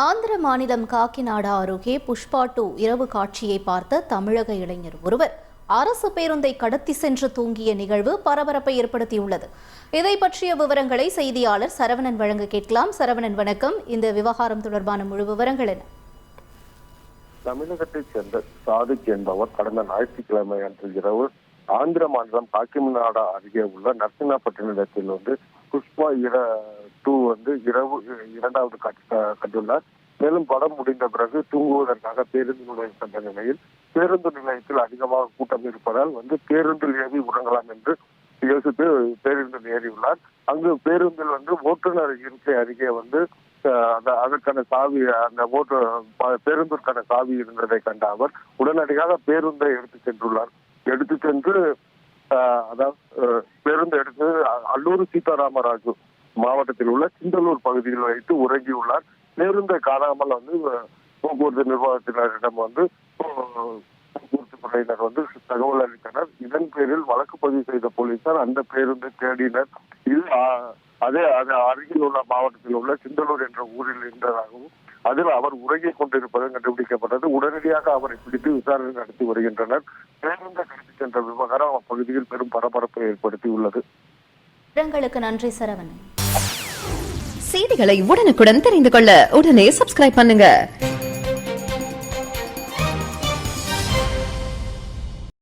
ஆந்திர மாநிலம் காக்கிநாடா அருகே புஷ்பா 2 இரவு காட்சியை பார்த்த தமிழக இளைஞர் ஒருவர் அரசு பேருந்தை கடத்தி சென்று தூங்கிய நிகழ்வு பரபரப்பை ஏற்படுத்தியுள்ளது. இதை பற்றிய விவரங்களை செய்தியாளர் சரவணன் வழங்க கேட்கலாம். சரவணன் வணக்கம். இந்த விவகாரம் தொடர்பான முழு விவரங்கள் என்ன? தமிழகத்தைச் சேர்ந்த சாதிக் என்பவர் கடந்த ஞாயிற்றுக்கிழமை அன்று இரவு ஆந்திர மாநிலம் காக்கிநாடா அருகே உள்ள நரசிங்கப்பட்டினத்தில் புஷ்பா 2 இரவு இரண்டாவது கண்டுள்ளார். மேலும் படம் முடிந்த பிறகு தூங்குவதற்காக பேருந்து நிலையம் சென்ற நிலையில் பேருந்து நிலையத்தில் அதிகமாக கூட்டம் இருப்பதால் பேருந்தில் ஏறி உறங்கலாம் என்று யோசித்து பேருந்தில் ஏறியுள்ளார். அங்கு பேருந்தில் ஓட்டுநர் இருக்கை அருகே அதற்கான சாவி, அந்த பேருந்திற்கான சாவி இருந்ததை கண்ட அவர் உடனடியாக பேருந்தை எடுத்து சென்று பேருந்து எடுத்து அல்லூர் சீதாராமராஜு மாவட்டத்தில் உள்ள சிந்தலூர் பகுதியில் வைத்து உறங்கியுள்ளார். பேருந்தை காணாமல் போக்குவரத்து நிர்வாகத்தினரிடம் போக்குவரத்து துறையினர் தகவல் அளித்தனர். இதன் பேரில் வழக்கு பதிவு செய்த போலீசார் அந்த பேருந்தை தேடினர். இது அதே அருகில் உள்ள மாவட்டத்தில் உள்ள சிந்தலூர் என்ற ஊரில் இருந்ததாகவும் அதில் அவர் உறங்கிக் கொண்டிருப்பது கண்டுபிடிக்கப்பட்டது. உடனடியாக அவரை பிடித்து விசாரணை நடத்தி வருகின்றனர். பேருந்தை கடத்தி சென்ற விவகாரம் அப்பகுதியில் பெரும் பரபரப்பை ஏற்படுத்தியுள்ளது. நன்றி சரவணன். செய்திகளை உடனுக்குடன் தெரிந்து கொள்ள உடனே சப்ஸ்கிரைப் பண்ணுங்க.